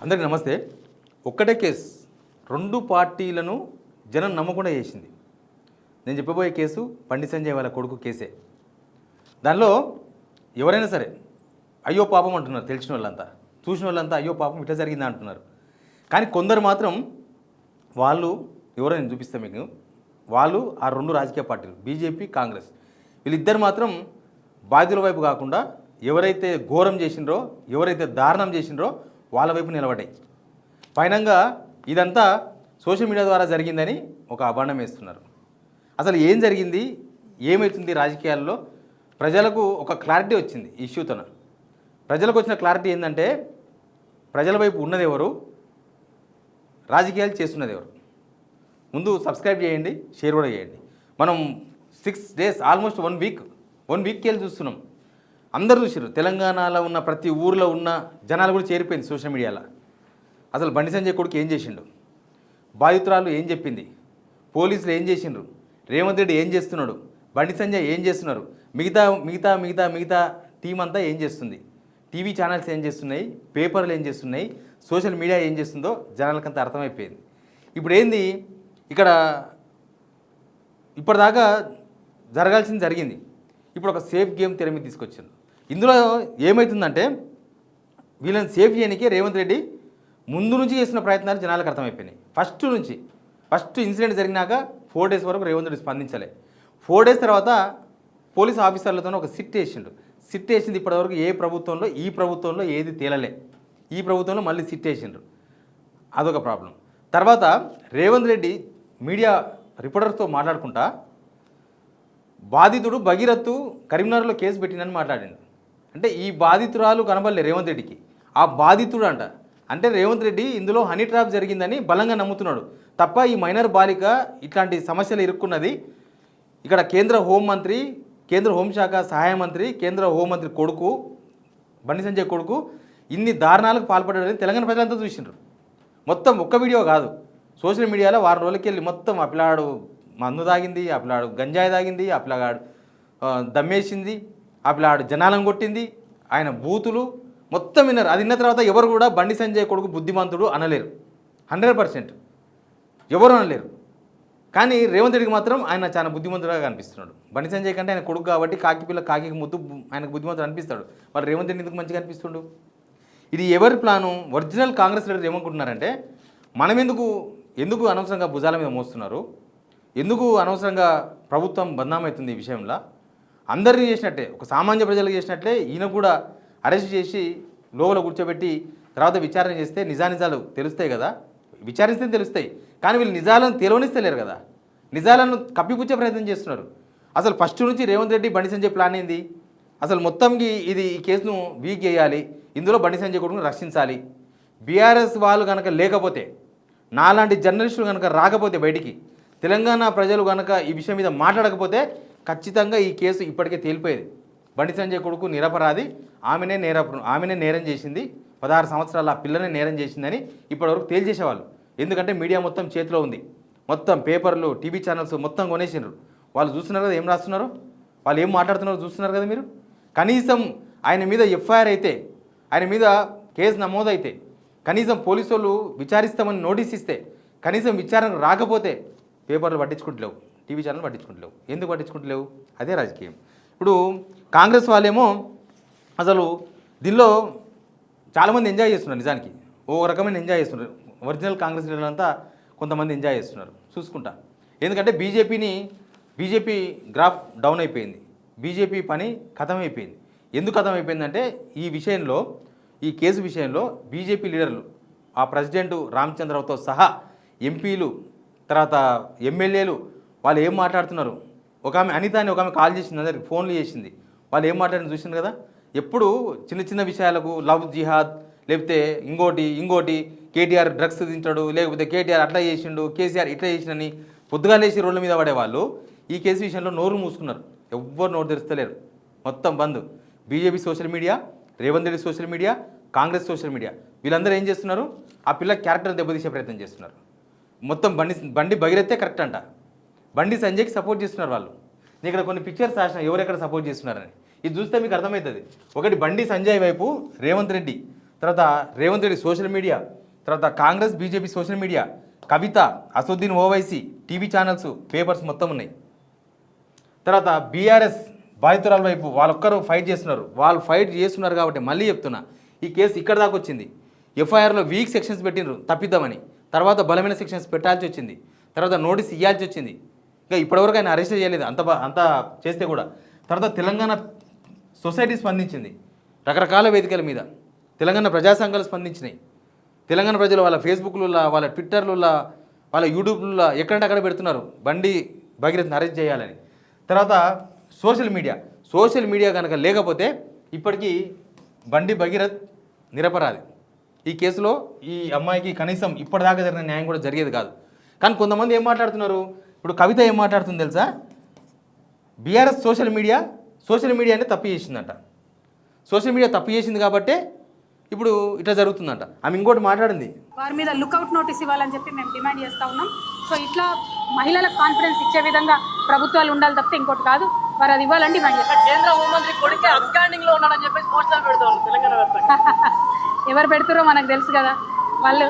అందరికీ నమస్తే. ఒక్కటే కేసు రెండు పార్టీలను జనం నమ్మకుండా చేసింది. నేను చెప్పబోయే కేసు బండి సంజయ్ వాళ్ళ కొడుకు కేసే. దానిలో ఎవరైనా సరే అయ్యో పాపం అంటున్నారు, తెలిసిన వాళ్ళంతా, చూసిన వాళ్ళంతా అయ్యో పాపం ఇట్లా జరిగిందా అంటున్నారు. కానీ కొందరు మాత్రం వాళ్ళు ఎవరో నేను చూపిస్తాను మీకు. వాళ్ళు ఆ రెండు రాజకీయ పార్టీలు బీజేపీ కాంగ్రెస్ వీళ్ళిద్దరు మాత్రం బాధ్యుల వైపు కాకుండా ఎవరైతే ఘోరం చేసినరో, ఎవరైతే దారుణం చేసినరో వాళ్ళ వైపు నిలబడ్డాయి. ఫైనల్గా ఇదంతా సోషల్ మీడియా ద్వారా జరిగిందని ఒక అభాండం వేస్తున్నారు. అసలు ఏం జరిగింది, ఏమవుతుంది రాజకీయాల్లో, ప్రజలకు ఒక క్లారిటీ వచ్చింది ఈ ఇష్యూతోన. ప్రజలకు వచ్చిన క్లారిటీ ఏంటంటే ప్రజల వైపు ఉన్నది ఎవరు, రాజకీయాలు చేస్తున్నది ఎవరు. ముందు సబ్స్క్రైబ్ చేయండి, షేర్ కూడా చేయండి. మనం 6 days ఆల్మోస్ట్ 1 వీక్కి వెళ్ళి చూస్తున్నాం. అందరూ చూసారు. తెలంగాణలో ఉన్న ప్రతి ఊరిలో ఉన్న జనాలు కూడా చేరిపోయింది సోషల్ మీడియాలో. అసలు బండి సంజయ్ కొడుకు ఏం చేసిండు, బాధితురాలు ఏం చెప్పింది, పోలీసులు ఏం చేసిండ్రు, రేవంత్ రెడ్డి ఏం చేస్తున్నాడు, బండి సంజయ్ ఏం చేస్తున్నారు, మిగతా మిగతా మిగతా మిగతా టీం అంతా ఏం చేస్తుంది, టీవీ ఛానల్స్ ఏం చేస్తున్నాయి, పేపర్లు ఏం చేస్తున్నాయి, సోషల్ మీడియా ఏం చేస్తుందో జనాలకంతా అర్థమైపోయింది. ఇప్పుడు ఏంది, ఇక్కడ ఇప్పటిదాకా జరగాల్సింది జరిగింది. ఇప్పుడు ఒక సేఫ్ గేమ్ తెర మీద తీసుకొచ్చారు. ఇందులో ఏమవుతుందంటే వీళ్ళని సేఫ్ చేయడానికి రేవంత్ రెడ్డి ముందు నుంచి చేసిన ప్రయత్నాలు జనాలకు అర్థమైపోయినాయి. ఫస్ట్ ఇన్సిడెంట్ జరిగినాక 4 days వరకు రేవంత్ రెడ్డి స్పందించలే. 4 days తర్వాత పోలీస్ ఆఫీసర్లతో ఒక సిట్ వేసింది. ఇప్పటివరకు ఈ ప్రభుత్వంలో ఏది తేలలే. ఈ ప్రభుత్వంలో మళ్ళీ సిట్ వేసిండ్రు. అదొక ప్రాబ్లం. తర్వాత రేవంత్ రెడ్డి మీడియా రిపోర్టర్స్తో మాట్లాడుకుంటా బాధితుడు భగీరథ్ కరీంనగర్లో కేసు పెట్టినని మాట్లాడిండు. అంటే ఈ బాధితురాలు కనబడలే రేవంత్ రెడ్డికి, ఆ బాధితుడు అంట. అంటే రేవంత్ రెడ్డి ఇందులో హనీ ట్రాప్ జరిగిందని బలంగా నమ్ముతున్నాడు తప్ప ఈ మైనర్ బాలిక ఇట్లాంటి సమస్యలు ఇరుక్కున్నది. ఇక్కడ కేంద్ర హోంమంత్రి, కేంద్ర హోంశాఖ సహాయ మంత్రి, కేంద్ర హోంమంత్రి కొడుకు బండి సంజయ్ కొడుకు ఇన్ని దారుణాలకు పాల్పడాడని తెలంగాణ ప్రజలంతా చూసిండ్రు. మొత్తం ఒక్క వీడియో కాదు, సోషల్ మీడియాలో వారం రోజులకి వెళ్ళి మొత్తం ఆ పిల్లాడు మందు తాగింది, ఆ పిల్లాడు గంజాయి తాగింది, ఆ పిల్లగాడు దమ్మేసింది, ఆ పిల్లాడు జనాలను కొట్టింది, ఆయన బూతులు మొత్తం విన్నారు. అది విన్న తర్వాత ఎవరు కూడా బండి సంజయ్ కొడుకు బుద్ధిమంతుడు అనలేరు. 100% ఎవరు అనలేరు. కానీ రేవంత్ రెడ్డికి మాత్రం ఆయన చాలా బుద్ధిమంతుడుగా కనిపిస్తున్నాడు. బండి సంజయ్ కంటే ఆయన కొడుకు కాబట్టి కాకి ముద్దు ఆయనకు బుద్ధిమంతుడు అనిపిస్తాడు. మరి రేవంత్ రెడ్డి ఎందుకు మంచిగా అనిపిస్తుండు? ఇది ఎవరి ప్లాను? ఒరిజినల్ కాంగ్రెస్ లీడర్ ఏమనుకుంటున్నారంటే మనం ఎందుకు అనవసరంగా భుజాల మీద మోస్తున్నారు, ఎందుకు అనవసరంగా ప్రభుత్వం బదనామవుతుంది ఈ విషయంలో, అందరినీ చేసినట్టే ఒక సామాన్య ప్రజలకు చేసినట్లే ఈయన కూడా అరెస్ట్ చేసి లోపల కూర్చోబెట్టి తర్వాత విచారణ చేస్తే నిజాలు తెలుస్తాయి కదా. విచారిస్తే తెలుస్తాయి, కానీ వీళ్ళు నిజాలను తెలియనిస్తలేరు కదా. నిజాలను కప్పిపుచ్చే ప్రయత్నం చేస్తున్నారు. అసలు ఫస్ట్ నుంచి రేవంత్ రెడ్డి బండి సంజయ్ ప్లాన్ ఏంది? అసలు మొత్తంకి ఈ కేసును వీక్ చేయాలి, ఇందులో బండి సంజయ్ కొడుకును రక్షించాలి. బీఆర్ఎస్ వాళ్ళు కనుక లేకపోతే, నాలాంటి జర్నలిస్టులు కనుక రాకపోతే బయటికి, తెలంగాణ ప్రజలు కనుక ఈ విషయం మీద మాట్లాడకపోతే ఖచ్చితంగా ఈ కేసు ఇప్పటికే తేలిపోయేది. బండి సంజయ్ కొడుకు నిరపరాధి, ఆమెనే నేరం చేసింది, 16 సంవత్సరాల ఆ పిల్లనే నేరం చేసిందని ఇప్పటివరకు తేల్చేసేవాళ్ళు. ఎందుకంటే మీడియా మొత్తం చేతిలో ఉంది, మొత్తం పేపర్లు, టీవీ ఛానల్స్ మొత్తం కొనేసినారు. వాళ్ళు చూస్తున్నారు కదా ఏం రాస్తున్నారో, వాళ్ళు ఏం మాట్లాడుతున్నారో చూస్తున్నారు కదా మీరు. కనీసం ఆయన మీద ఎఫ్ఐఆర్ అయితే, ఆయన మీద కేసు నమోదైతే, కనీసం పోలీసు వాళ్ళు విచారిస్తామని నోటీస్ ఇస్తే, కనీసం విచారణ రాకపోతే పేపర్లు పట్టించుకుంటలేవు, టీవీ ఛానల్ పట్టించుకుంటలేవు. ఎందుకు పట్టించుకుంటలేవు? అదే రాజకీయం. ఇప్పుడు కాంగ్రెస్ వాళ్ళేమో అసలు దీనిలో చాలామంది ఎంజాయ్ చేస్తున్నారు. నిజానికి ఓ రకమైన ఎంజాయ్ చేస్తున్నారు. ఒరిజినల్ కాంగ్రెస్ లీడర్లంతా కొంతమంది ఎంజాయ్ చేస్తున్నారు చూసుకుంటా. ఎందుకంటే బీజేపీ గ్రాఫ్ డౌన్ అయిపోయింది, బీజేపీ పని ఖతమైపోయింది. ఎందుకు ఖతమైపోయిందంటే ఈ కేసు విషయంలో బీజేపీ లీడర్లు, ఆ ప్రెసిడెంట్ రామచంద్రరావుతో సహా ఎంపీలు, తర్వాత ఎమ్మెల్యేలు వాళ్ళు ఏం మాట్లాడుతున్నారు. ఒక ఆమె అనిత అని ఒక ఆమె కాల్ చేసింది, అందరికి ఫోన్లు చేసింది. వాళ్ళు ఏం మాట్లాడిన చూసింది కదా. ఎప్పుడు చిన్న విషయాలకు లవ్ జిహాద్, లేకపోతే ఇంకోటి కేటీఆర్ డ్రగ్స్ తింటాడు, లేకపోతే కేటీఆర్ అట్లా చేసిండు, కేసీఆర్ ఇట్లా చేసిండని పొద్దుగా లేచి రోడ్ల మీద పడేవాళ్ళు ఈ కేసు విషయంలో నోరు మూసుకున్నారు. ఎవ్వరు నోరు తెరుస్తలేరు, మొత్తం bandh. BJP social media, Revanth Reddy social media, Congress social media వీళ్ళందరూ ఏం చేస్తున్నారు? ఆ పిల్ల క్యారెక్టర్ దెబ్బతీసే ప్రయత్నం చేస్తున్నారు. మొత్తం బండి భగీరథే కరెక్ట్ అంట, బండి సంజయ్కి సపోర్ట్ చేస్తున్నారు వాళ్ళు. నేను ఇక్కడ కొన్ని పిక్చర్స్ రాసిన ఎవరెక్కడ సపోర్ట్ చేస్తున్నారని. ఇది చూస్తే మీకు అర్థమవుతుంది. ఒకటి బండి సంజయ్ వైపు రేవంత్ రెడ్డి, తర్వాత రేవంత్ రెడ్డి సోషల్ మీడియా, తర్వాత Congress BJP social media, Kavitha, Asaduddin Owaisi, TV channels, papers మొత్తం ఉన్నాయి. తర్వాత బీఆర్ఎస్ బాధితురాల వైపు వాళ్ళొక్కరు ఫైట్ చేస్తున్నారు. వాళ్ళు ఫైట్ చేస్తున్నారు కాబట్టి మళ్ళీ చెప్తున్నా, ఈ కేసు ఇక్కడ దాకా వచ్చింది. ఎఫ్ఐఆర్లో వీక్ సెక్షన్స్ పెట్టినారు తప్పిద్దామని, తర్వాత బలమైన సెక్షన్స్ పెట్టాల్సి వచ్చింది, తర్వాత నోటీస్ ఇవ్వాల్సి వచ్చింది. ఇంకా ఇప్పటివరకు ఆయన అరెస్ట్ చేయలేదు అంత చేస్తే కూడా. తర్వాత తెలంగాణ సొసైటీ స్పందించింది, రకరకాల వేదికల మీద తెలంగాణ ప్రజా సంఘాలు స్పందించినాయి. తెలంగాణ ప్రజలు వాళ్ళ ఫేస్బుక్లలో, వాళ్ళ ట్విట్టర్లలో, వాళ్ళ యూట్యూబ్లలో ఎక్కడంటే అక్కడ పెడుతున్నారు బండి భగీరథ్ని అరెస్ట్ చేయాలని. తర్వాత సోషల్ మీడియా కనుక లేకపోతే ఇప్పటికీ బండి భగీరథ్ నిరపరాధి. ఈ కేసులో ఈ అమ్మాయికి కనీసం ఇప్పటిదాకా జరిగిన న్యాయం కూడా జరిగేది కాదు. కానీ కొంతమంది ఏం మాట్లాడుతున్నారు, ఇప్పుడు కవిత ఏం మాట్లాడుతుంది తెలుసా, బీఆర్ఎస్ సోషల్ మీడియానే తప్పు చేసిందంట. సోషల్ మీడియా తప్పు చేసింది కాబట్టే ఇప్పుడు ఇట్లా జరుగుతుందంట. ఆమె ఇంకోటి మాట్లాడింది, వారి మీద లుక్అవుట్ నోటీస్ ఇవ్వాలని చెప్పి మేము డిమాండ్ చేస్తూ ఉన్నాం. సో ఇట్లా మహిళలకు కాన్ఫిడెన్స్ ఇచ్చే విధంగా ప్రభుత్వాలు ఉండాలి తప్పితే ఇంకోటి కాదు. వారు అది ఇవ్వాలని డిమాండ్ చేస్తారు. కేంద్ర హోంమంత్రి కొడుకే అబ్స్కాండింగ్ లో ఉన్నాడని చెప్పేసి పోస్టర్ పెడతారు తెలంగాణ ఎవరు పెడుతున్నారో మనకు తెలుసు కదా, వాళ్ళు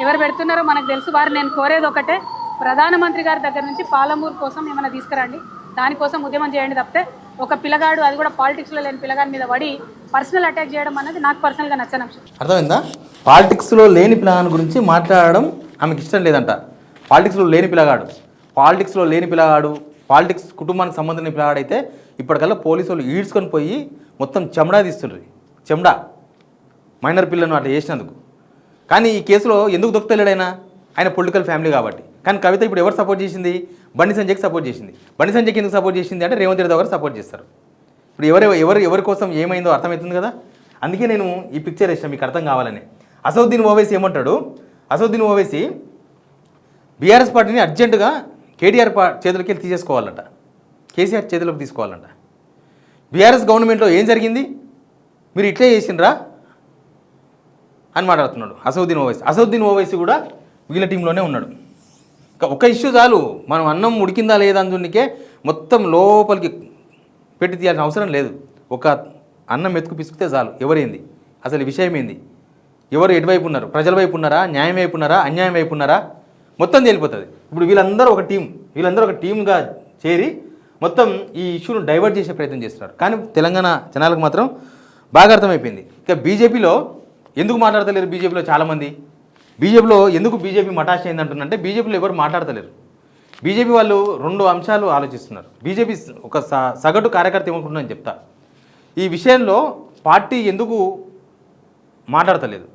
ఎవరు పెడుతున్నారో మనకు తెలుసు. వారు నేను కోరేది ఒకటే, ప్రధానమంత్రి గారి దగ్గర నుంచి పాలమూరు కోసం ఏమైనా తీసుకురండి, దానికోసం ఉద్యమం చేయండి తప్పితే ఒక పిల్లగాడు, అది కూడా పాలిటిక్స్లో లేని పిల్లగాడి మీద పడి పర్సనల్ అటాక్ చేయడం అనేది నాకు పర్సనల్గా నచ్చని అంశం. అర్థమైందా? పాలిటిక్స్లో లేని పిల్లగాని గురించి మాట్లాడడం ఆమెకి ఇష్టం లేదంట. పాలిటిక్స్లో లేని పిల్లగాడు, పాలిటిక్స్ కుటుంబానికి సంబంధం లేని పిల్లగాడు అయితే ఇప్పటికల్లా పోలీసు వాళ్ళు ఈడ్చుకొని పోయి మొత్తం చెమడా తీస్తుండ్రు. చెమడా మైనర్ పిల్లను అట్లా చేసినందుకు. కానీ ఈ కేసులో ఎందుకు దొరుకుతలేడైనా, ఆయన పొలిటికల్ ఫ్యామిలీ కాబట్టి. కానీ కవిత ఇప్పుడు ఎవరు సపోర్ట్ చేసింది, బండి సంజయ్కి సపోర్ట్ చేసింది. బండి సంజయ్కి ఎందుకు సపోర్ట్ చేసింది అంటే రేవంత్ రెడ్డి గారు సపోర్ట్ చేస్తారు. ఇప్పుడు ఎవరి కోసం ఏమైందో అర్థమవుతుంది కదా. అందుకే నేను ఈ పిక్చర్ వేసాను మీకు అర్థం కావాలని. అసదుద్దీన్ ఓవైసీ ఏమంటాడు, అసదుద్దీన్ ఓవైసీ బీఆర్ఎస్ పార్టీని అర్జెంటుగా కేటీఆర్ చేతులకి తీసేసుకోవాలంట, కేసీఆర్ చేతులకు తీసుకోవాలంట. బీఆర్ఎస్ గవర్నమెంట్లో ఏం జరిగింది, మీరు ఇట్లే చేసిండ్రా అని మాట్లాడుతున్నాడు అసదుద్దీన్ ఓవైసీ కూడా వీళ్ళ టీంలోనే ఉన్నాడు. ఒక ఇష్యూ చాలు, మనం అన్నం ఉడికిందా లేదా అందుకే మొత్తం లోపలికి పెట్టి తీయాల్సిన అవసరం లేదు. ఒక అన్నం మెతుకు పిసికితే చాలు ఎవరేంది, అసలు విషయం ఏంది, ఎవరు ఎటువైపు ఉన్నారు, ప్రజల వైపు ఉన్నారా, న్యాయం వైపు ఉన్నారా, అన్యాయం వైపు ఉన్నారా, మొత్తం తేలిపోతుంది. ఇప్పుడు వీళ్ళందరూ ఒక టీమ్గా చేరి మొత్తం ఈ ఇష్యూను డైవర్ట్ చేసే ప్రయత్నం చేస్తున్నారు. కానీ తెలంగాణ జనాలకు మాత్రం బాగా అర్థమైపోయింది. ఇక బీజేపీలో ఎందుకు మాట్లాడతలేరు, చాలామంది ఎందుకు బీజేపీ మటాష్ అయిందంటుందంటే బీజేపీలో ఎవరు మాట్లాడతలేరు. బీజేపీ వాళ్ళు రెండు అంశాలు ఆలోచిస్తున్నారు. బీజేపీ ఒక సగటు కార్యకర్త ఏమనుకుంటుందని చెప్తా. ఈ విషయంలో పార్టీ ఎందుకు మాట్లాడతలేదు,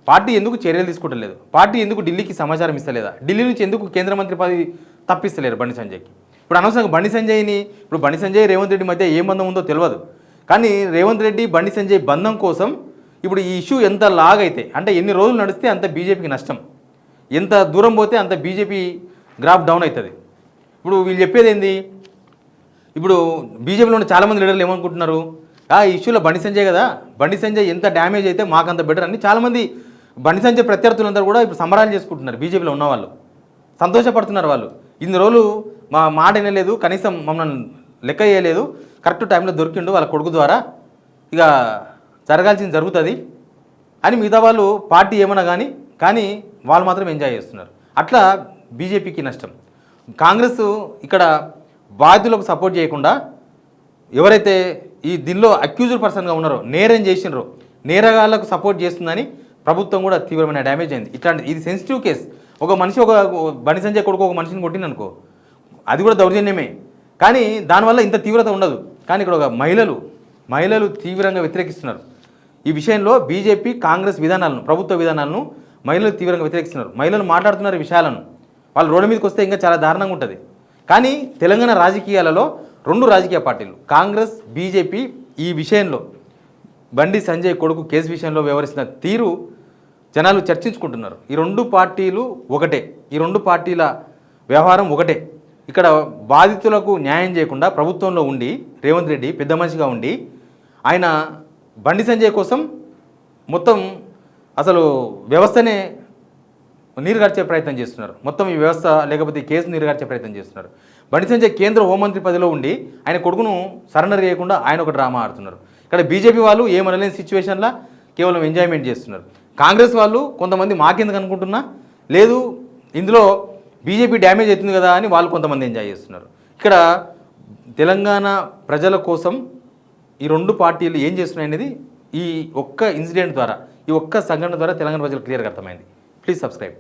పార్టీ ఎందుకు చర్యలు తీసుకుంటలేదు, పార్టీ ఎందుకు ఢిల్లీకి సమాచారం ఇస్తలేదా, ఢిల్లీ నుంచి ఎందుకు కేంద్ర మంత్రి పదవి తప్పిస్తలేరు బండి సంజయ్కి. ఇప్పుడు అనవసరంగా బండి సంజయ్ రేవంత్ రెడ్డి మధ్య ఏ బంధం ఉందో తెలియదు. కానీ రేవంత్ రెడ్డి బండి సంజయ్ బంధం కోసం ఇప్పుడు ఈ ఇష్యూ ఎంత లాగైతే అంటే ఎన్ని రోజులు నడిస్తే అంత బీజేపీకి నష్టం, ఎంత దూరం పోతే అంత బీజేపీ గ్రాఫ్ డౌన్ అవుతుంది. ఇప్పుడు వీళ్ళు చెప్పేది ఏంది, ఇప్పుడు బీజేపీలో ఉన్న చాలామంది లీడర్లు ఏమనుకుంటున్నారు, ఈ ఇష్యూలో బండి సంజయ్ ఎంత డ్యామేజ్ అయితే మాకంత బెటర్ అని చాలామంది బండి సంజయ్ ప్రత్యర్థులందరూ కూడా ఇప్పుడు సంబరాలు చేసుకుంటున్నారు. బీజేపీలో ఉన్నవాళ్ళు సంతోషపడుతున్నారు. వాళ్ళు ఇన్ని రోజులు మా మాట వినలేదు, కనీసం మమ్మల్ని లెక్క చేయలేదు, కరెక్ట్ టైంలో దొరికిండు వాళ్ళ కొడుకు ద్వారా, ఇక జరగాల్సింది జరుగుతుంది అని మిగతా వాళ్ళు పార్టీ ఏమన్నా కానీ వాళ్ళు మాత్రం ఎంజాయ్ చేస్తున్నారు. అట్లా బీజేపీకి నష్టం. కాంగ్రెస్ ఇక్కడ బాధితులకు సపోర్ట్ చేయకుండా ఎవరైతే ఈ దీనిలో అక్యూజ్డ్ పర్సన్గా ఉన్నారో, నేరం చేసినారో, నేరగాళ్లకు సపోర్ట్ చేస్తుందని ప్రభుత్వం కూడా తీవ్రమైన డ్యామేజ్ అయింది. ఇది సెన్సిటివ్ కేసు. ఒక మనిషి బండి సంజయ్ కొడుకు ఒక మనిషిని కొట్టిందనుకో, అది కూడా దౌర్జన్యమే, కానీ దానివల్ల ఇంత తీవ్రత ఉండదు. కానీ ఇక్కడ ఒక మహిళలు తీవ్రంగా వ్యతిరేకిస్తున్నారు. ఈ విషయంలో బీజేపీ కాంగ్రెస్ విధానాలను, ప్రభుత్వ విధానాలను మహిళలు తీవ్రంగా వ్యతిరేకిస్తున్నారు. మహిళలు మాట్లాడుతున్నారు విషయాలను, వాళ్ళు రోడ్డు మీదకి వస్తే ఇంకా చాలా దారుణంగా ఉంటుంది. కానీ తెలంగాణ రాజకీయాలలో రెండు రాజకీయ పార్టీలు కాంగ్రెస్ బీజేపీ ఈ విషయంలో బండి సంజయ్ కొడుకు కేసు విషయంలో వ్యవహరిస్తున్న తీరు జనాలు చర్చించుకుంటున్నారు. ఈ రెండు పార్టీలు ఒకటే, ఈ రెండు పార్టీల వ్యవహారం ఒకటే. ఇక్కడ బాధితులకు న్యాయం చేయకుండా ప్రభుత్వంలో ఉండి రేవంత్ రెడ్డి పెద్ద మనిషిగా ఉండి ఆయన బండి సంజయ్ కోసం మొత్తం అసలు వ్యవస్థనే నీరుగార్చే ప్రయత్నం చేస్తున్నారు. మొత్తం ఈ వ్యవస్థ లేకపోతే ఈ కేసు నీరుగార్చే ప్రయత్నం చేస్తున్నారు. బండి సంజయ్ కేంద్ర హోంమంత్రి పదవిలో ఉండి ఆయన కొడుకును సరెండర్ చేయకుండా ఆయన ఒక డ్రామా ఆడుతున్నారు. ఇక్కడ బీజేపీ వాళ్ళు ఏమనలేని సిచ్యువేషన్లో కేవలం ఎంజాయ్మెంట్ చేస్తున్నారు. కాంగ్రెస్ వాళ్ళు కొంతమంది మాకెందుకు అనుకుంటున్నా లేదు ఇందులో బీజేపీ డ్యామేజ్ అవుతుంది కదా అని వాళ్ళు కొంతమంది ఎంజాయ్ చేస్తున్నారు. ఇక్కడ తెలంగాణ ప్రజల కోసం ఈ రెండు పార్టీలు ఏం చేస్తున్నాయి అనేది ఈ ఒక్క ఇన్సిడెంట్ ద్వారా, ఈ ఒక్క సంఘటన ద్వారా తెలంగాణ ప్రజలకు క్లియర్గా అర్థమైంది. Please subscribe.